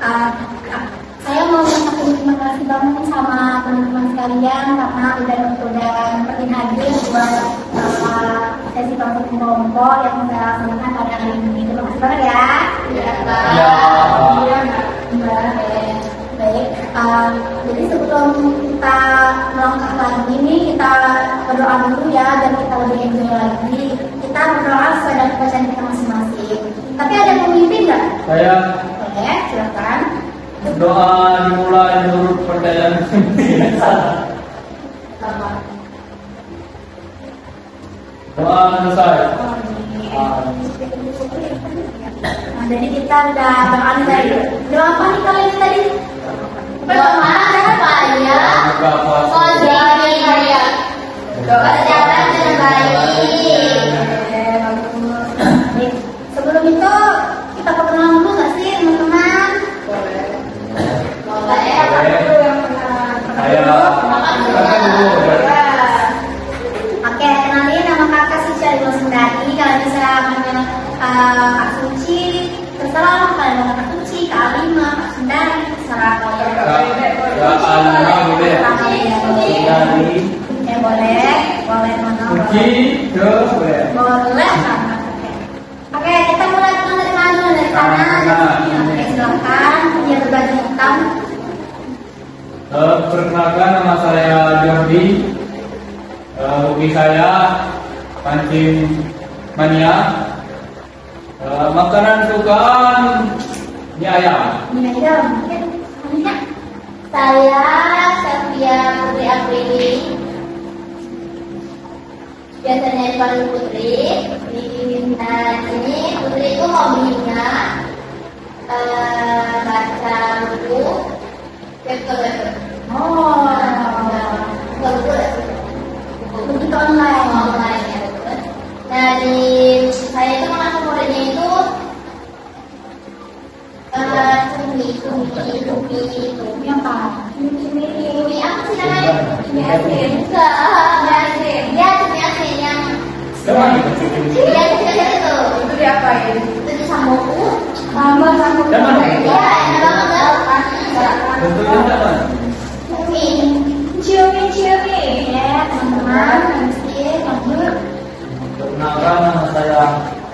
Uh, saya mau mengucapkan terima kasih banget sama teman-teman sekalian karena udah nemenin hadir buat sesi kelompok yang saya laksanakan pada hari ini. Terima kasih banget ya. Iya, Baik. Jadi sebelum kita melangkah lagi nih, kita berdoa dulu ya, dan kita lebih enjoy lagi. Kita berdoa sesuai dengan bacaan kita masing-masing. Tapi ada yang memimpin nggak? Saya Boleh, silakan. doa dimulai menurut percayaan. Doa selesai. Nah, jadi kita udah doa tadi. Doa apa nih kalian tadi? Doa supaya kondisi doa jalan dengan baik. Sebelum itu kita perkenalan dulu nggak sih teman-teman? Boleh. Saya silakan dulu. Oke, kenalin nama kakak Suci Alima Sundari. Kalian bisa panggil Kak Suci. Terserah kalian mau Kak Suci, Kak Alima, Kak Sundari, terserah kalian. Kak Alima boleh. Dari Ya boleh mana Suci ke boleh. boleh banget. Oke, kita mulai dari mana dulu, dari kanan. Oke, silakan. Dia berbaju hitam. Perkenalkan, nama saya Jordi. Hobi saya pancing mania. Makanan sukaan mie ayam. Ini aja mungkin. Aminya. Saya Safia Putri Aprili. Biasanya dipanggil Putri. Nah, ini Putri itu hobinya baca buku, web. Oh, Buku online ya. Nah, di saya itu makanan favoritnya itu cumi yang apa? cumi apa sih namanya? Cumi asin. Enggak, dia cumi asin yang dia kecil-kecil itu. Itu diapain? Itu di samboku. Sambal. Ya, enak banget. Bentuknya apa? Cumi. Ciumi. Ya, teman-teman. Nanti lanjut. Perkenalkan, nama saya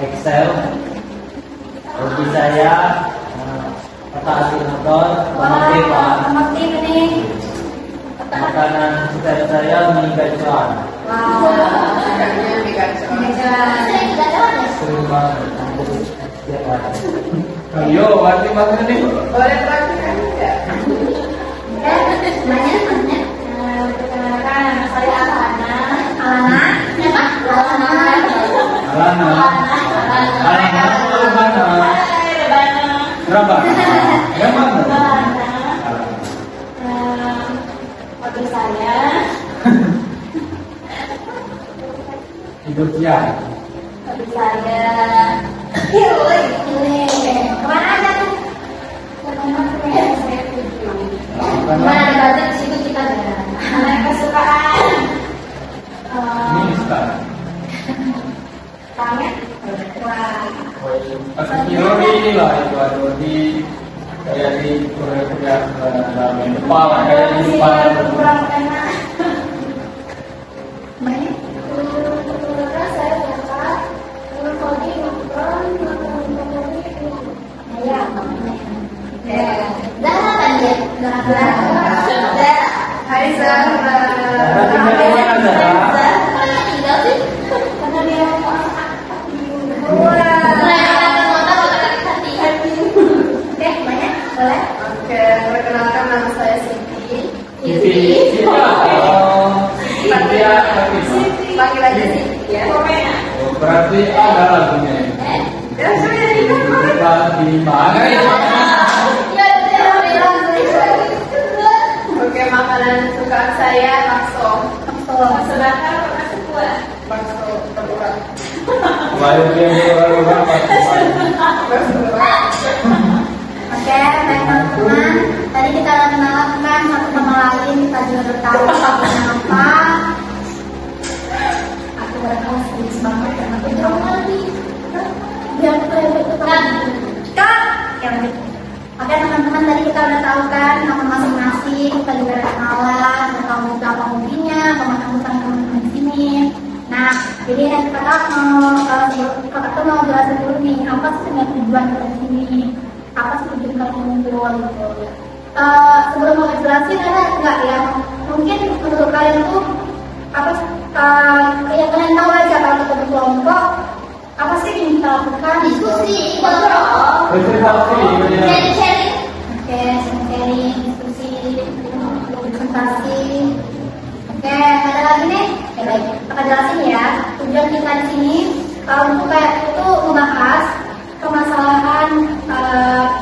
Excel. Hobi saya otak atik motor, mengerti Pak. Mengerti ini. Makanan kesukaan saya mie gacoan. Wow. Ikannya dikacau. Saya juga tahu ya. Sering banget hampir setiap hari. Yo, berarti makan nih. Boleh praktikan tidak? Perkenalkan, nama saya Alana. Siapa? Alana. Berapa? Yang mana? Hobi saya Hidup ya. kemana aja tuh? Mana ada budget di situ kita jalan. Kesukaan Ini sekarang. tangan. Wah. Pas teori inilah itu ada di kayak di kuliah dalam depan kayak di depan. Kurang karena banyak. Saya dapat hobi nonton Ya, Zahra kan dia? Zahra. Hai Zahra. Tinggal di mana, Zahra? Zahra tinggal sih. karena dia mau Oke, banyak. Boleh. Oke, perkenalkan nama saya Siti. Siti. Siti. Panggil aja Siti ya. Oh, berarti ada lagunya. Ya sudah di Bukan di mana ya? Oke, makanan kesukaan saya bakso. Sedangkan masih kuat. Bakso teguran. Baik dia orang pasti. Oke, baik teman-teman. Tadi kita mengenalkan satu sama lain, kita juga bertahu namanya apa. Aku bertahu serius banget karena aku jauh lagi. Biar keren itu kan. Oke teman-teman, udah tahu kan nama masing-masing, kita juga udah kenalan, udah tahu berapa hobinya, kemana-mana teman-teman di sini. Nah, jadi yang kakak mau jelasin dulu nih, apa sih sebenarnya tujuan kita di sini? Apa sih tujuan kalian ngumpul gitu? Sebelum mau jelasin ada enggak ya? Mungkin menurut kalian tuh apa yang kalian tahu aja kalau kita berkelompok apa sih yang kita lakukan? Diskusi, ngobrol, sharing-sharing. Oke, sharing, diskusi, presentasi. Oke, ada lagi nih? Ya baik, kita jelasin ya. Tujuan kita di sini untuk kayak itu membahas permasalahan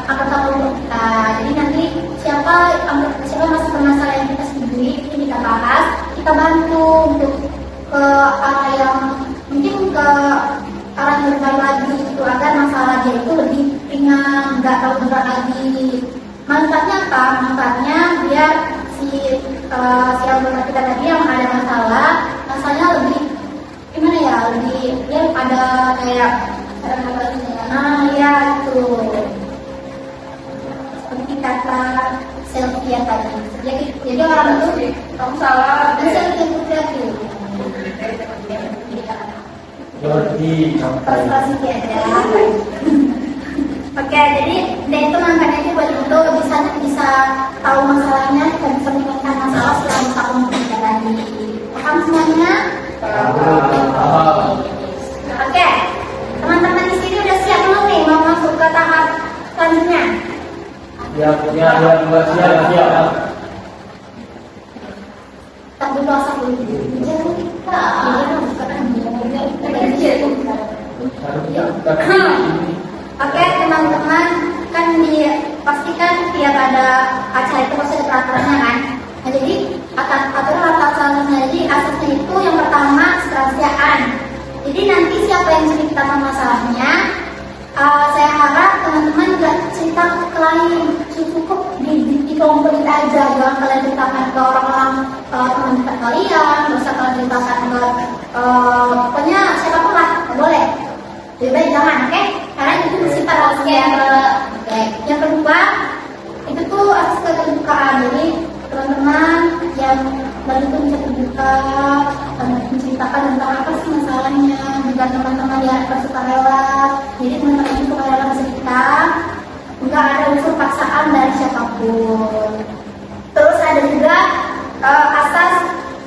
angkatan umum kita. Jadi nanti siapa masuk permasalahan yang kita setujui ini kita bahas, kita bantu untuk ke arah yang mungkin ke arah yang berbalik lagi itu agar masalah dia itu lebih ringan, nggak terlalu berat lagi. Manfaatnya apa? Manfaatnya biar si anggota kita tadi yang ada masalahnya lebih gimana ya, lebih dia ada kayak ya itu seperti kata Sylvia tadi. Jadi orang itu Kamu salah. bisa lebih kreatif. Jordi, Konsentrasi tiada. Oke, jadi dan itu manfaatnya itu buat itu bisa tahu masalahnya dan bisa menyelesaikan masalah setelah kita komunikasi tadi. Paham semuanya? Oke, teman-teman di sini udah siap belum nih mau masuk ke tahap selanjutnya? siap. Tak berdoa dulu. Jangan kita. Oke, teman-teman, kan pastikan tiap ada acara itu pasti ada peraturannya kan. Nah, jadi aturan jadi asasnya itu yang pertama kerahasiaan. Jadi nanti siapa yang cerita masalahnya, saya harap teman-teman nggak cerita ke lain, cukup di kelompok kita aja, jangan kalian ceritakan ke orang-orang teman dekat kalian, nggak usah kalian ceritakan ke pokoknya siapapun lah, nggak boleh. Lebih baik jangan, oke? Karena itu bersifat rahasia. Oke. Yang kedua, itu tuh asas keterbukaan. Jadi teman-teman yang baru itu bisa terbuka, menceritakan tentang apa sih masalahnya, juga teman-teman yang bersukarela. Jadi teman-teman itu sukarela bercerita, nggak ada unsur paksaan dari siapapun. Terus ada juga asas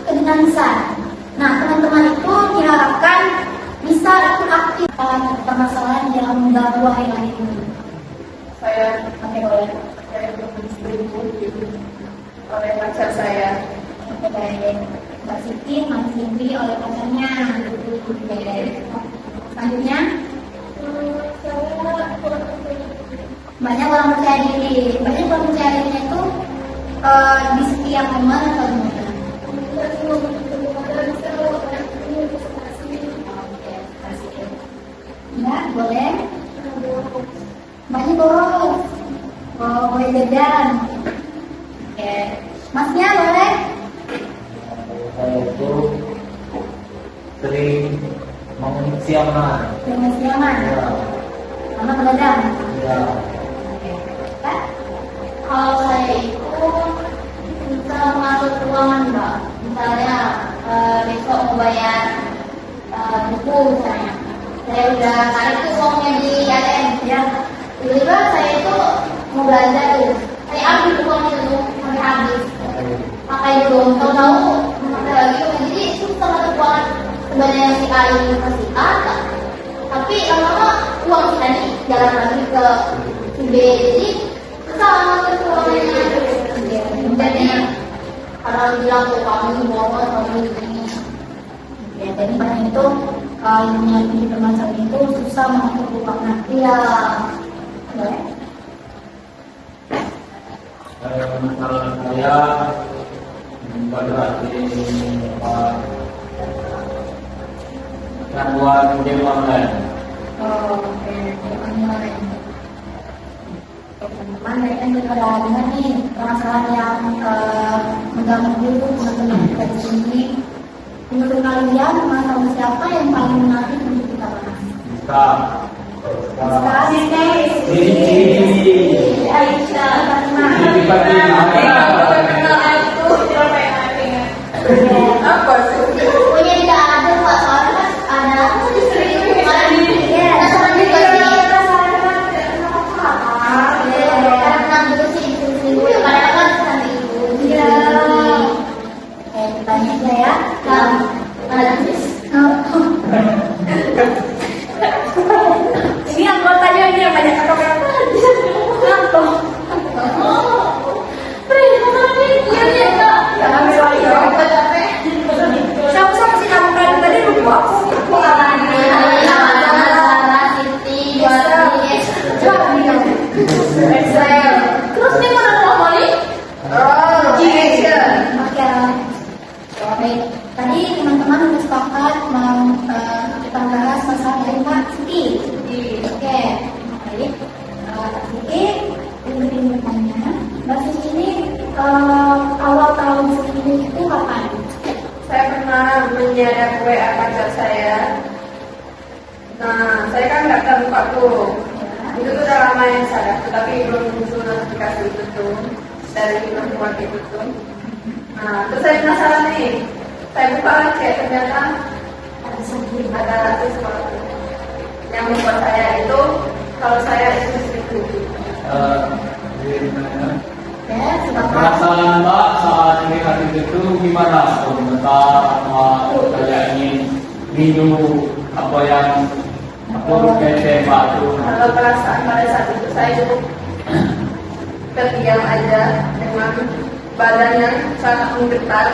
kedinamisan. Nah, teman-teman itu diharapkan bisa ikut aktif permasalahan yang mengganggu hari-hari ini. Saya Boleh. saya berhubung oleh pacar saya. Oke, baik. Mbak Siti masih oleh pacarnya. Oke. Selanjutnya, banyak orang percaya diri. Banyak orang percaya dirinya itu di setiap momen atau gimana? Ya, boleh. Banyak boros. Boleh jajan. Oke. Masnya boleh? Saya itu sering mengisi aman. Dengan siaman. Ya, Sama begadang. ya. Oke. Kak? Kalau saya itu bisa mengatur keuangan Mbak. Misalnya besok mau bayar buku misalnya, saya udah tarik tuh uangnya di ATM ya. Tiba-tiba saya itu mau belanja tuh, saya ambil uangnya itu sampai habis. Pakai dulu, tahu-tahu pakai lagi. Jadi susah ngatur keuangan. Sebenarnya si A ini masih A, tapi lama-lama uang si tadi jalan lagi ke si B. Jadi susah ngatur keuangannya. Jadi kalau bilang tuh kamu bohong, kamu ini. Ya, jadi banyak itu kalau yang di permasalahan itu susah mengatur keuangan. Iya. Boleh? Masalah saya pada hati gangguan game online. Oke, online. Teman-teman, dari kan juga ada dengar nih permasalahan yang mengganggu teman-teman kita di sini. Menurut kalian, masalah siapa yang paling menarik untuk kita bahas? Bisa. Sekarang Ini. Aisyah, Fatimah. berarti Apa sih? Pokoknya tidak ada Pak, soalnya kan ada diselingkuh kan. Iya. Nah, teman juga sih. Iya. Karena juga sih diselingkuh, kadang kan sampai itu. Iya. Oke, tanya aja ya. Kan, ada bis. Ini anggotanya ini yang banyak kamera. Ngantuk. Iya, Kak. Jangan capek. Siapa sih kamu tadi lupa aku. Aku Terus dia mana mau balik? Oh, G-Action. Oke. Baik. Tadi teman-teman sudah sepakat mau kita bahas masalah dari Mbak Siti. Oke. Baik. Siti, ini bertanya. Mbak Siti ini awal tahun ini itu kapan? Saya pernah menyadap WA pacar saya. Nah, saya kan nggak terbuka tuh. Itu tuh udah lama yang sadar, tapi belum muncul notifikasi itu tuh dari nomor itu tuh. Nah, terus saya penasaran nih. Saya buka cek, ternyata ada sesuatu yang membuat saya itu kalau saya itu selingkuh. Ya, sepakat. perasaan Mbak saat melihat itu gimana? Komentar sama kayak ingin minum apa yang aku kece batu. Kalau perasaan pada saat itu saya cukup terdiam aja dengan badan yang sangat menggetar.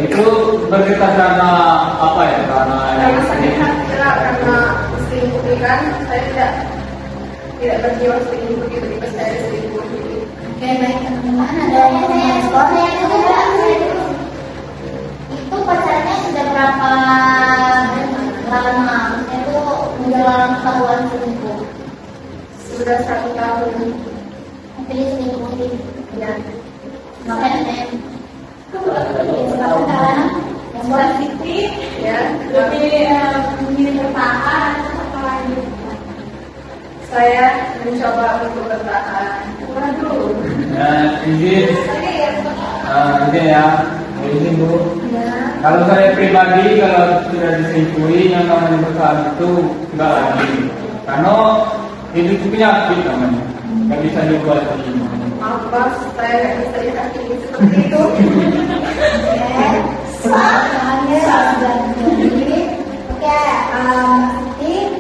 Itu bergetar karena apa ya? Karena Karena sakit hati lah, karena selingkuh kan saya tidak berjiwa selingkuh gitu, tiba saya selingkuh gitu. Oke, baik teman-teman. Ada yang mau respon? Itu pacarnya sudah berapa lama? Itu menjelang ketahuan selingkuh. Sudah 1 tahun Tapi dia selingkuh ya. makanya Sepakat. Yang Mbak Siti Ya, lebih ingin bertahan atau apa lagi? saya mencoba untuk bertahan. Waduh. izin ya, izin Bu. Ya. Kalau saya pribadi, kalau sudah diselingkuhi yang namanya bertahan itu enggak lagi. Karena itu penyakit namanya, nggak bisa diubah lagi. Maaf Bos, saya nggak bisa dikasih seperti itu. Soalnya sudah jadi. Oke, Siti,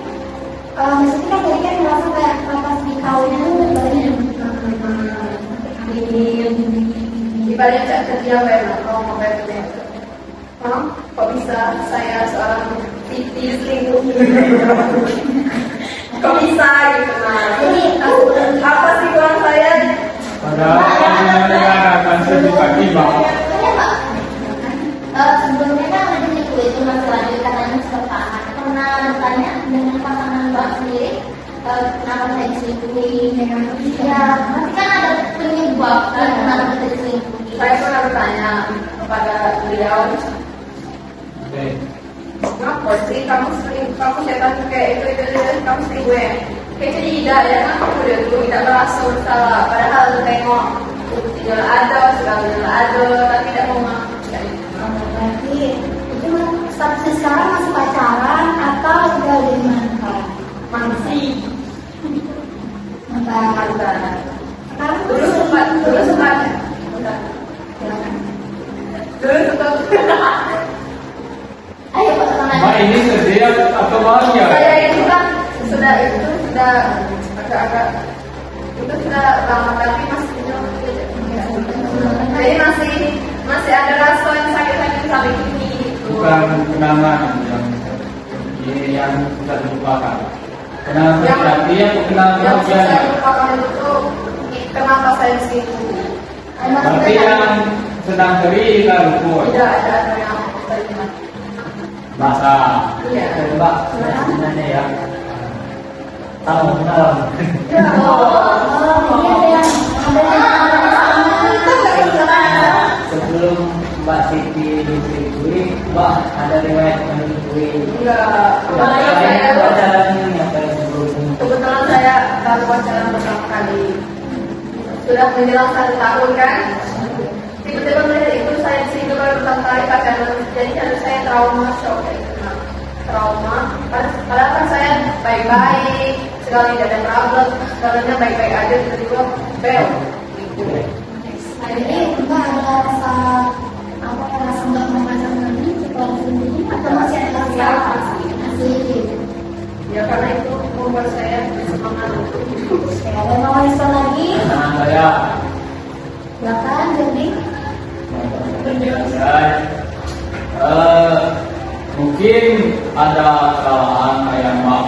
Siti kan tadi kan merasa kayak pas di kawin itu banyak Di balik chat kerja kayak mau kayak gitu. Kok bisa saya seorang Siti selingkuh? Kok bisa gitu nah? Jadi Apa sih kurang saya? Padahal akan tiba-tiba. Pak, sebelumnya kan ada selingkuh itu masalah katanya bertahan. Pernah bertanya dengan pasangan Mbak sendiri kenapa saya diselingkuhi dengan ya, pasti kan ada penyebab kenapa kita diselingkuhi. Saya pernah bertanya kepada beliau, Oke. kenapa sih kamu setan kayak itu kamu selingkuh ya? Kayak jadi tidak ya kan aku udah tuh tidak merasa bersalah. Padahal tengok tinggal ada, segala ada, tapi tidak mau ngaku. berarti itu statusnya sekarang masih pacaran atau sudah jadi mantan? Masih Mantan. Sekarang dulu sempat dulu sempat Ayo Pak teman. Mbak ini sedih atau bahagia? saya itu kan sudah agak-agak itu sudah lama tapi masih jadi masih ada rasa yang sakit sampai kini gitu. Bukan kenangan yang tidak dilupakan. Kenangan berarti yang kenangan Yang bahagia. saya lupakan itu kenapa saya selingkuh. Berarti yang senang beri kita lupa. Tidak ada yang saya ingat. Masa. Iya. Mbak, sebenarnya ya. Tahu kenal. Ya, Sebelum Mbak Siti diselingkuhi, Mbak ada riwayat menyelingkuhi. enggak. Saya pacaran yang paling sebelum Kebetulan saya baru pacaran pertama kali. sudah menjelang 1 tahun kan. Tiba-tiba melihat itu saya di sini baru pertama kali pacaran, jadi saya trauma, shock gitu. Trauma, padahal kan saya baik-baik, sekali tidak ada problem, segalanya baik-baik aja, tiba-tiba bel gitu. Jadi enggak ada rasa apa ya, rasa nggak memandang lagi kalau sendiri atau masih ada rasa masih. Ya karena itu membuat saya semangat untuk Ya, ada mau respon lagi? Nah, saya Silakan jadi. Mungkin ada kesalahan kayak Mbak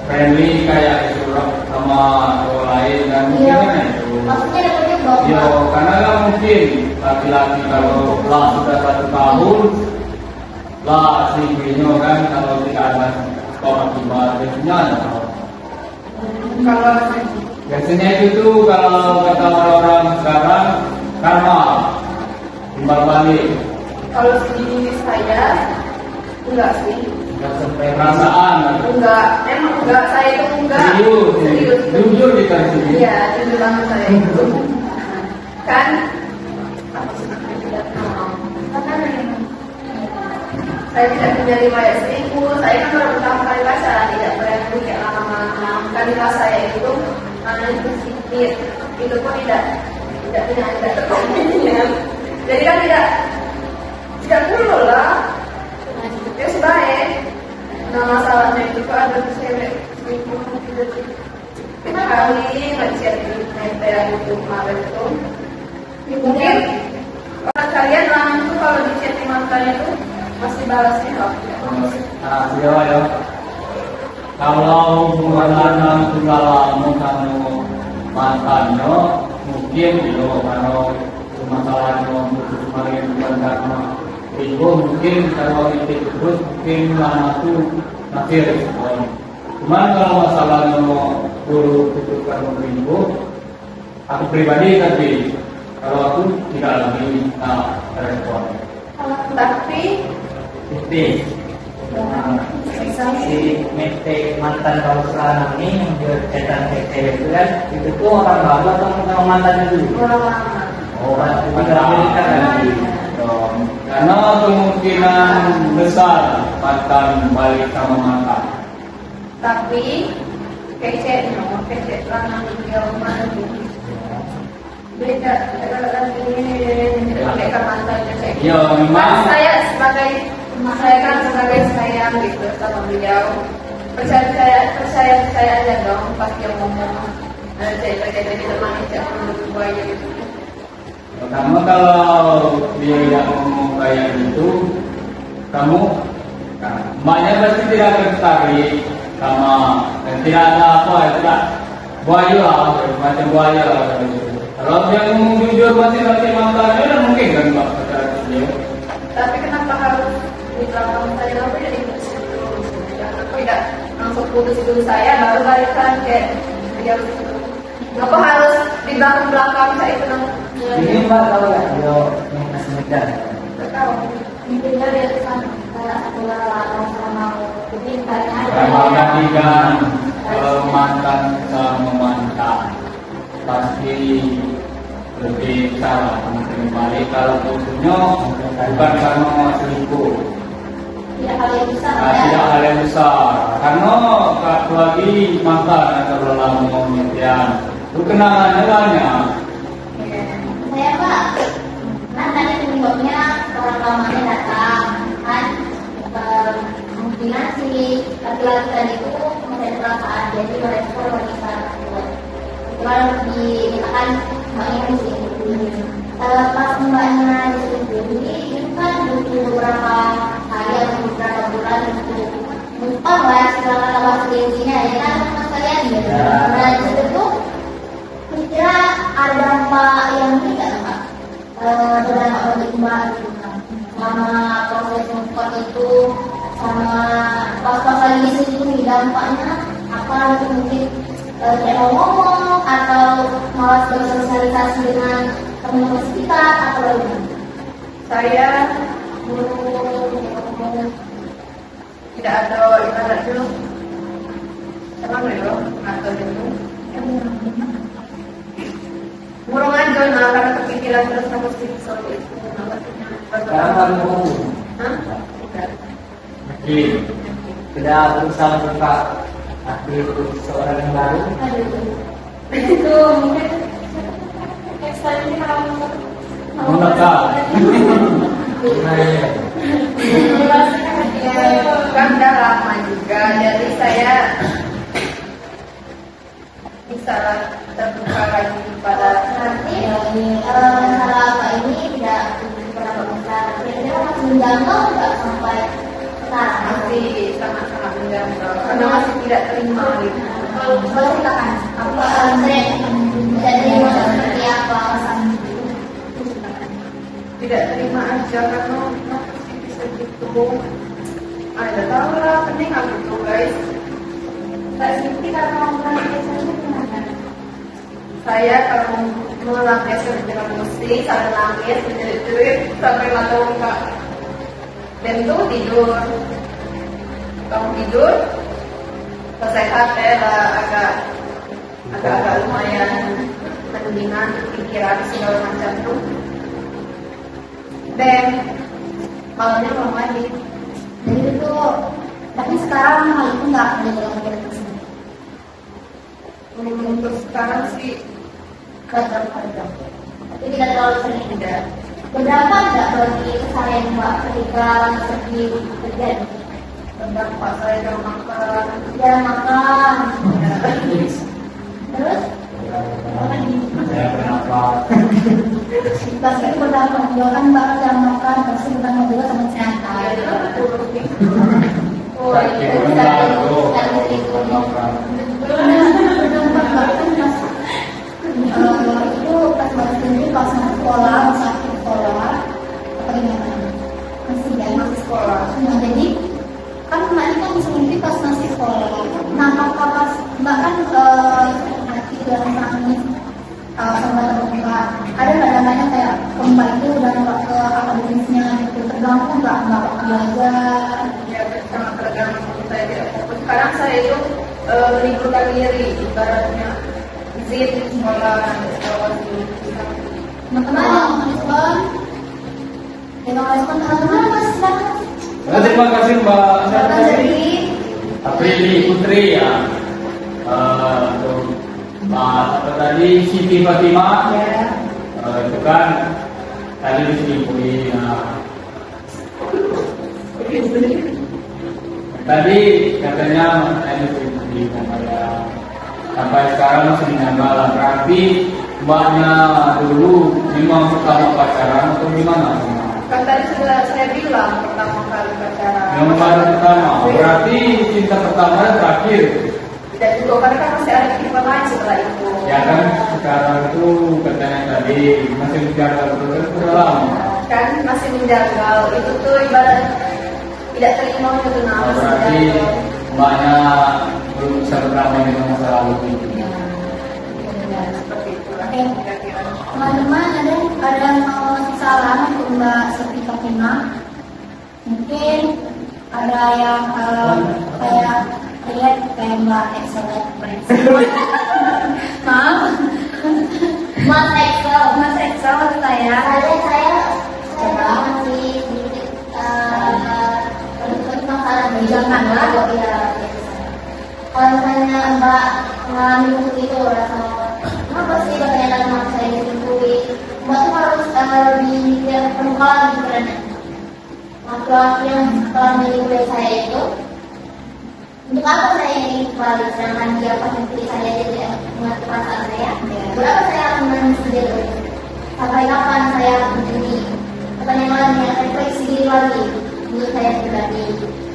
friendly kayak itu sama orang lain dan Iya. mungkin itu. Maksudnya ada yang dong. Ya, karena kan mungkin laki-laki kalau lah sudah 1 tahun lah istrinya kan kalau tidak ada kok akibat biasanya ada. kalau Biasanya itu tuh kalau kata orang-orang sekarang karma timbal balik. kalau di saya enggak sih, Nggak sampai Perasaan enggak, emang enggak, saya itu enggak serius, jujur kita sini. Iya, jujur banget saya itu kan apa sih namanya, tidak tahu. Saya tidak punya riwayat selingkuh, saya kan baru pertama kali pacaran, tidak berani kayak lama-lama. Kan saya itu itu sedikit, itu pun tidak terkoneksinya. Jadi kan tidak perlu lah. Ya sebaik. Nah masalahnya itu kan ada cewek selingkuh gitu. Kita kali ngechat itu yang itu kemarin itu. Mungkin kalian langsung kalau di chatting mantan itu masih balasnya kok. Nah, siapa ya? Kalau hubungan lanang sudah lama kamu mantannya, mungkin itu kalau masalahnya putus kemarin bukan karena itu mungkin kalau itu terus mungkin lama itu masih respon. Cuman kalau masalahnya guru putus karena minggu, aku pribadi tapi kalau aku tidak lagi respon. Tapi titik. Si mete mantan kamu sekarang ini yang dia cetak cewek itu kan itu tuh orang baru atau sama mantannya dulu? orang lama. Oh, tidak menikah kan? Karena kemungkinan besar mantan balik sama mantan. Tapi kece lanang dia mana gitu. Beda lagi mereka mantan kece. Ya memang. Saya kan sebagai sayang gitu sama beliau. Percaya aja dong pas dia ngomong. Saya jadi teman jangan berdua gitu. Pertama kalau dia tidak ngomong kayak gitu, kamu, emaknya pasti tidak tertarik sama, dan tidak ada apa, tidak buaya lah, macam buaya lah. Kalau dia ngomong jujur pasti mantannya, dan mungkin kan Mbak pacaran dia. Tapi kenapa harus di belakang saya apa jadi putus dulu? Aku tidak langsung putus dulu saya baru balikan kayak dia apa harus di belakang saya itu dong? Ini Mbak tahu ya, dia yang kasih medan. Nggak tahu. Intinya dia kan kayak satu lalang sama jadi kayaknya Kalau gantikan mantan sama mantan, pasti lebih salah mungkin balik kalau putusnya bukan karena selingkuh. tidak hal yang besar Tidak hal yang besar, karena satu lagi mantan atau lelaki kemudian itu kenangannya banyak. saya Pak kan tadi penyebabnya orang lamanya datang kan kemungkinan si laki-laki tadi itu masih kecelakaan jadi merespon wanita tersebut kalau dikatakan mbaknya di sini pas mbaknya di sini itu kan butuh beberapa hari atau beberapa bulan untuk move on lah setelah kata bahasa intinya ya kan sama sekalian gitu nah itu tuh kira ada dampak yang tidak Pak berdampak bagi Mbak gitu kan sama proses move on itu sama pas lagi di situ dampaknya apa itu mungkin kayak ngomong atau malah bersosialisasi dengan teman-teman sekitar atau bagaimana? Saya tidak ada ibarat dulu. Emang dulu atau dulu. bilang terus kamu solo itu Sekarang baru mau. Hah? Tidak. Oke. Sudah berusaha membuka aktif seorang yang baru. Itu mungkin next time ini kamu Menekan. Nah, iya. Ya, kan udah lama juga, jadi saya bisa terbuka lagi pada nanti masalah apa ini tidak pernah berbicara. Kira-kira masih menjangkau nggak sampai sekarang? masih sangat-sangat menjangkau karena masih tidak terima gitu. Kalau ceritakan apa tren jadi seperti apa alasan itu? Tidak terima aja karena kenapa sih bisa gitu. Ada tahu lah, penting aku tuh guys. Mbak Siti kalau mau biasanya gimana? Saya kalau melampias dengan musik, sambil nangis, menjerit-jerit sampai mata buka. Dan itu tidur. Kamu tidur, selesai ya lah agak lumayan mendingan pikiran segala macam tuh. Dan malamnya belum lagi. Jadi itu, tapi sekarang hal itu nggak ada dalam pikiran saya. untuk sekarang sih Kadang-kadang. Tapi tidak terlalu sering. tidak. Berapa nggak bagi keseharian Mbak ketika pergi kerja? Berdampak saya dalam makan. Ya makan. Terus Saya kenapa? Pasti berdampak juga kan mbak jam makan, pasti berdampak juga sama kesehatan. oh Sakit itu benar, bro. dari itu. Berdampak mbak kan pas itu pas mbak sendiri pas masuk sekolah, sakit sekolah, apa gimana? Masih ya masih sekolah. Nah jadi kan mbak ini kan sendiri pas masih sekolah. Nah pas mbak kan hati dan nangis sama terbuka. Ada nggak namanya kayak mbak itu udah nggak ke akademisnya gitu, terganggu nggak belajar? Ya, sangat tergantung saya tidak fokus. Sekarang saya itu meliburkan diri, ibaratnya izin sekolah dulu. Teman-teman, respon. Terima kasih teman-teman, mas silakan. Terima kasih Mbak Silakan dari Aprili Putri ya. Untuk Mbak apa tadi Siti Fatimah ya. itu kan tadi diselingkuhi. Tadi katanya saya diselingkuhi sampai sekarang masih menyangkal. Berarti Mbaknya dulu memang pertama pacaran atau gimana? Kan tadi sudah saya bilang pertama kali pacaran. Yang baru pertama, berarti cinta pertama dan terakhir. Tidak juga karena kan masih ada kehidupan lain setelah itu. Ya kan sekarang itu katanya tadi masih bicara terus sudah lama. Kan masih menjanggal. Itu tuh ibarat tidak terima gitu nah. Oh, berarti Mbaknya belum bisa berdamai dengan masa lalu itu. Seperti itulah Oke. kira-kira. Teman-teman ada yang mau ngasih saran untuk Mbak Siti Fatimah? Mungkin ada yang kayak lihat kayak Mbak Excellent. Maaf, Mas Excel. Mas Excel saya. Saya masih sedikit masalah di Jangan lah. ya. Kalau misalnya Mbak mengalami itu rasa kenapa sih katanya teman saya diselingkuhi? Mbak tuh harus lebih terbuka lagi sebenarnya. Laki-laki yang telah menyelingkuhi saya itu untuk apa saya ingin kembali sedangkan dia pasti saya tidak mengerti perasaan saya? Berapa saya akan menangis sendiri? Sampai kapan saya begini? Pertanyaan yang refleksi diri lagi menurut saya pribadi.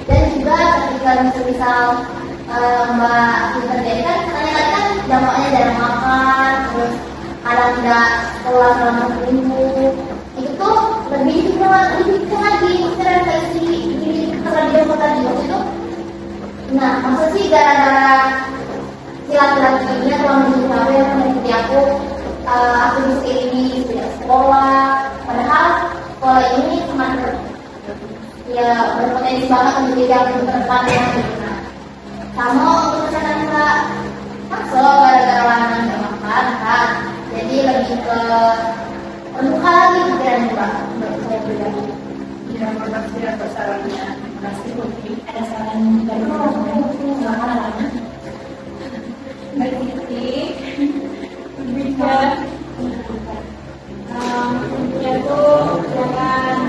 Dan juga ketika misal Mbak terjadi kan ternyata kan dampaknya jarang makan, terus kadang tidak sekolah selama seminggu. Itu tuh lebih lagi refleksi diri terhadap tadi waktu itu. Nah, maksud sih gara-gara si laki-laki ini atau menurut aku yang mengikuti aku bisa ini tidak sekolah, padahal sekolah ini sangat berpotensi banget untuk jadi aku ke depan yang nah, sama untuk kesehatan Mbak masuk gara-gara lanang gak makan kan, jadi lebih ke terbuka lagi pikiran Mbak menurut saya pribadi. Ya, makasih atas sarannya. Pasti Putri ada saran dari silakan Alana. Mbak Siti, bisa ya tuh jangan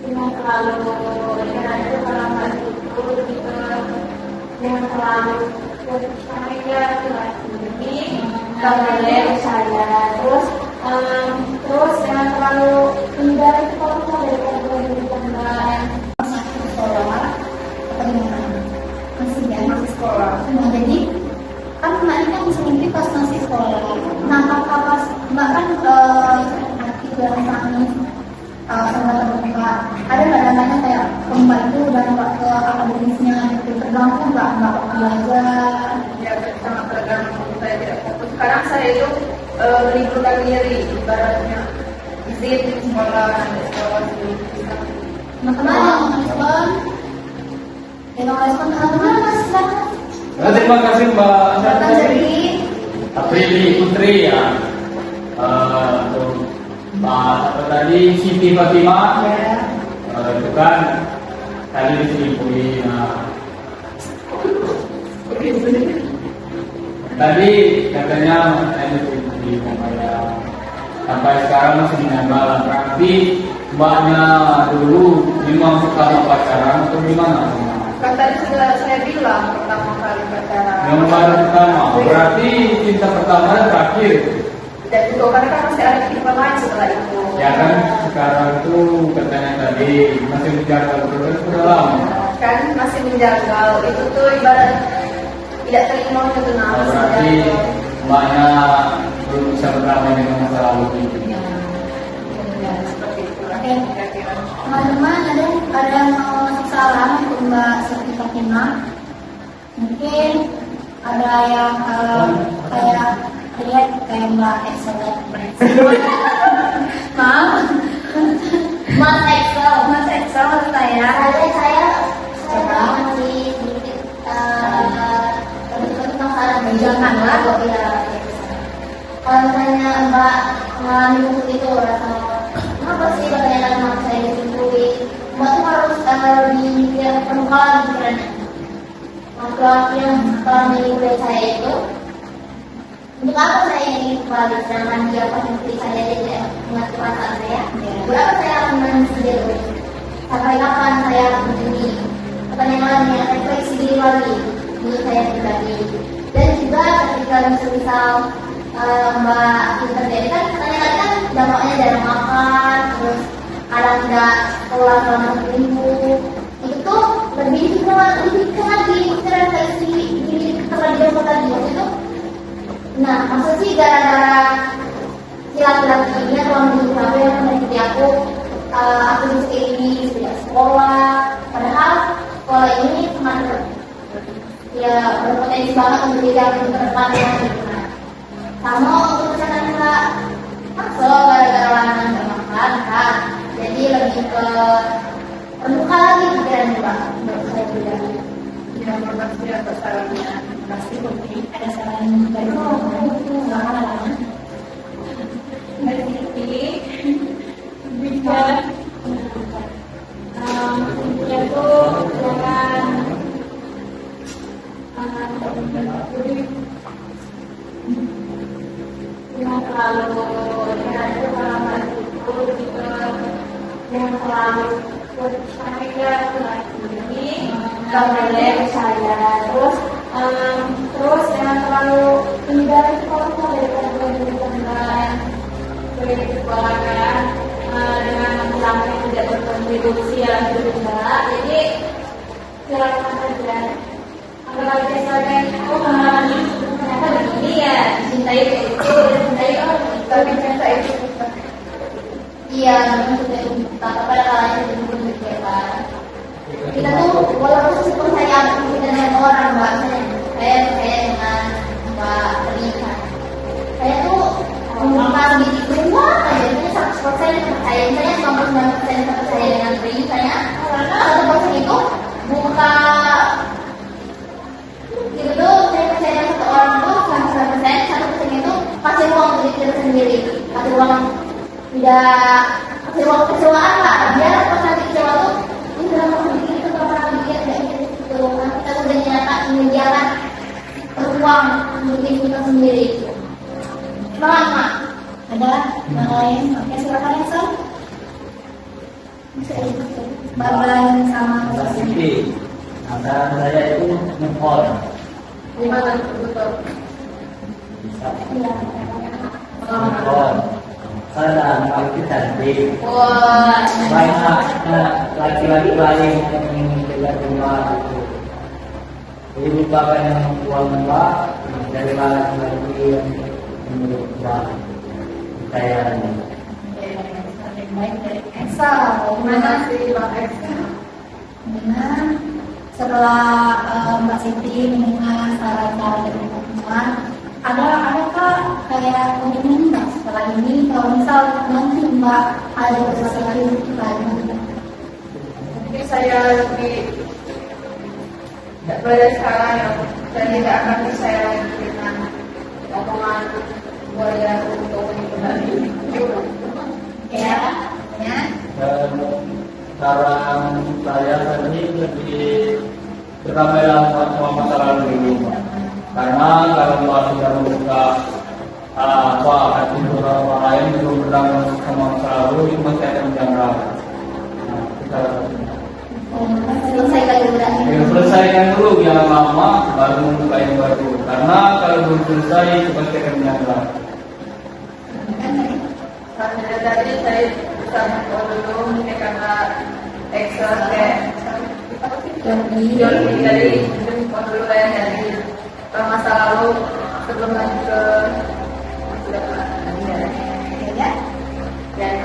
jangan terlalu jangan itu kalau Mbak itu gitu jangan terlalu percaya ini nggak boleh saya terus jangan terlalu hindar itu kalau dari kebutuhan Sekolah apa gimana? Masih ya? Masih sekolah. Nah, jadi kan Mbak ini kan bisa mimpi pas masih sekolah. Nah, apakah pas Mbak kan aktif dalam kami sama terbuka, ada nggak namanya kayak Mbak itu udah nggak ke akademisnya gitu, terganggu nggak Mbak belajar? Ya, sangat tergantung, saya tidak fokus. Sekarang saya itu meliburkan diri, ibaratnya izin sekolah, dulu. Nah, kemarin yang respon, teman-teman Mas silakan. Terima kasih Mbak Silakan dari Aprili Putri ya. Untuk Mbak apa tadi Siti Fatimah ya. itu kan tadi diselingkuhi. Tadi katanya saya diselingkuhi saya sampai sekarang masih menyangkal. Berarti Mbaknya dulu memang suka sama pacaran atau gimana? Kan tadi sudah saya bilang pertama kali pacaran. Yang baru pertama, berarti cinta pertama dan terakhir. Dan itu karena kan masih ada kehidupan lain setelah itu. Ya kan sekarang itu katanya tadi masih menjaga terus sudah lama. Kan masih menjagal, itu tuh ibarat tidak terima gitu nah. Oh, berarti Mbaknya belum bisa berdamai dengan masa lalu ini. Ya, seperti itulah Oke. kira-kira. Teman-teman ada yang mau ngasih saran untuk Mbak Siti Fatimah? Mungkin ada yang kayak lihat kayak Mbak Excellent. Maaf, Mas Excel Mas Excellent saya. saya masih sedikit masalah Janganlah. ya. Kalau misalnya Mbak mengalami itu rasa kenapa sih kebanyakan teman saya diselingkuhi? Mbak tuh harus dipikir penukaran pikirannya. Laki-laki yang telah menikuhi saya itu, untuk apa saya ingin kembali sedangkan dia pasti saya tidak mengerti perasaan saya? Untuk apa saya akan menangis dia terus? Sampai kapan saya begini? Pertanyaan yang refleksi diri lagi menurut saya pribadi. Dan juga ketika misal Mbak itu terjadi kan kadang-kadang kan dampaknya jarang makan, terus kadang tidak sekolah selama seminggu. Itu tuh lebih ke lagi refleksi diri terhadap tadi itu. Nah, maksud sih gara-gara si laki-laki ini atau menurut aku yang mengikuti aku bisa ini tidak sekolah, padahal sekolah ini sangat berpotensi banget untuk jadi aku ke depannya gitu. Nah, sama untuk kesehatan Mbak, so gara-gara lanang nggak makan kan, jadi lebih ke terbuka lagi pikiran Mbak menurut saya pribadi. Ya, makasih atas sarannya. Pasti Putri ada saran dari silakan Alana. Mbak Siti, bisa ya tuh jangan jangan terlalu jangan itu kalau Mbak itu gitu jangan terlalu percaya ini nggak boleh percaya terus jangan terlalu hindar itu kalau dari kebutuhan sebagai sekolah kan dengan sampai tidak berkontribusi dalam hidup Mbak, jadi silakan saja. Apalagi misalnya mengalami ternyata begini ya dicintai kayak itu, dicintai Tapi cinta itu iya, memang sudah kita pada kalanya itu berkecewa. Kita tuh walaupun meskipun saya dengan orang Mbak, saya dengan Mbak Rina, saya tuh membuka diri semua kayak ini 100% percaya, saya 99% percaya dengan diri saya, karena 1% itu buka gitu tuh saya percaya dengan kita sendiri. Kasih uang tidak kecewaan lah. Biar pas nanti kecewa tuh ini berapa bikin itu berapa bikin kayak gitu. Kita udah nyata menyediakan uang untuk diri kita sendiri. Semangat mak. Ada yang lain? Oke, silakan ya, Sal. Babang sama Jadi, antara saya itu nempol. Gimana betul? Iya. Nempol. Saya itu cantik. Wah. Banyak laki-laki lain yang ingin dekat rumah itu. Jadi lupakan yang uang mbak dari laki-laki yang menurut mbak kayaknya. Baik dari Eksa, Gimana sih Bang Eksa? dengan setelah Mbak Siti mendengar saran-saran dari teman-teman, adakah kayak komitmen Mbak setelah ini kalau misal nanti Mbak ada sesuatu lagi? Jadi saya lebih pada sekarang ya, dan tidak akan percaya lagi dengan omongan keluarga untuk mengikuti. Ya, ya. Dan saran saya tadi lebih beramailah sama masa lalu dulu, Pak. Karena kalau Mbak sudah membuka hati orang lain belum berdamai sama masa lalu, itu masih akan menjangkau. Nah, kita Selesaikan dulu. selesaikan dulu yang lama baru membuka yang baru. Karena kalau belum selesai itu pasti akan menjangkau. Karena tadi saya bisa dulu mungkin karena Excel kayak Joni dari dulu ya dari masa lalu sebelum lanjut ke Ya. dan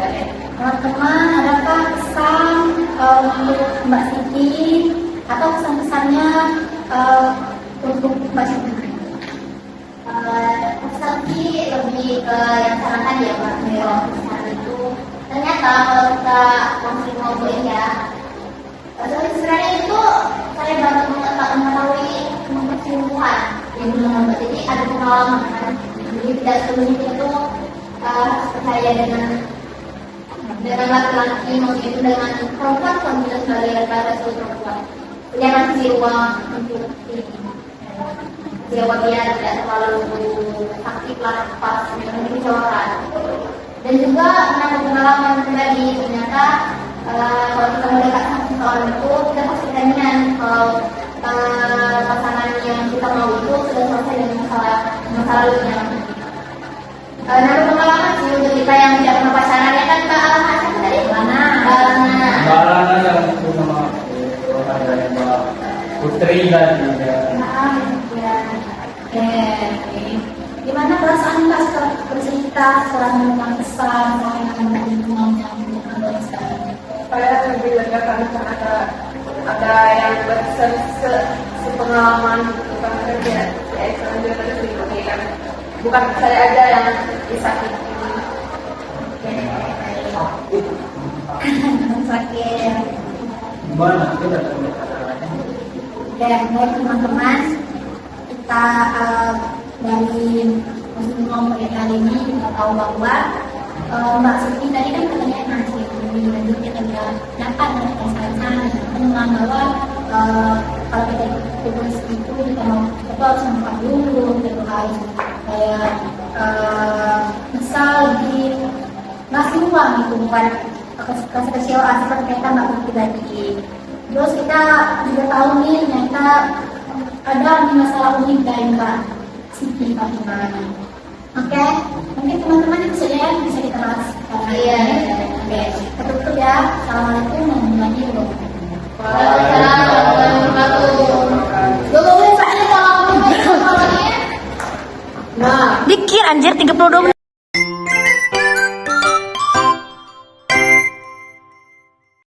Teman-teman, adakah pesan untuk Mbak Siti atau pesan-pesannya untuk Mbak Siti? Tapi lebih ke yang sarankan ya Pak, pesan itu ternyata kalau kita masih ngobrolin ya, sebenarnya itu saya baru mengetahui perselingkuhan yang belum. Jadi ada pengalaman kan, jadi tidak seluruhnya itu harus percaya dengan laki-laki, maksudnya itu dengan perempuan kalau kita sebagai laki-laki perempuan. Jangan kasih ruang untuk ini. Jawab dia tidak terlalu aktif lah pas memiliki kecelakaan. Dan juga menambah pengalaman pribadi, ternyata kalau kita mendekat sama seseorang itu kita pasti jaminan kalau pasangan yang kita mau itu sudah selesai dengan masa lalunya. Nambah pengalaman sih untuk kita yang tidak pernah pacaran ya kan Mbak Alhasil tadi mana? Barang yang itu sama orang dari Mbak Putri dan juga. Gimana perasaan Mbak setelah bercerita, setelah mendengar pesan, dengan lingkungan yang berkembang sekarang? saya lebih lega karena ada yang sepengalaman bukan kerja si Excel juga terus dilindungi kan, bukan saya aja yang disakiti. Sakit. Gimana kita Dan buat teman-teman, kita dari ngomong kali ini kita tahu bahwa Mbak Siti tadi kan katanya masih lanjut kita tidak dapat merasakan teman bahwa kalau kita tulis itu kita mau kita harus membuka dulu, kita harus kayak misal di ngasih uang itu bukan kekecewaan seperti kita Mbak Siti tadi. Terus kita juga tahu nih ternyata ada masalah unik dari Mbak Siti Fatimah. Oke, mungkin teman-teman itu saja yang bisa kita bahas. Iya. Oke, kita tutup ya. Assalamualaikum warahmatullahi wabarakatuh. Waalaikumsalam warahmatullahi wabarakatuh. Gue boleh soalnya kalau Dikit anjir 32 menit.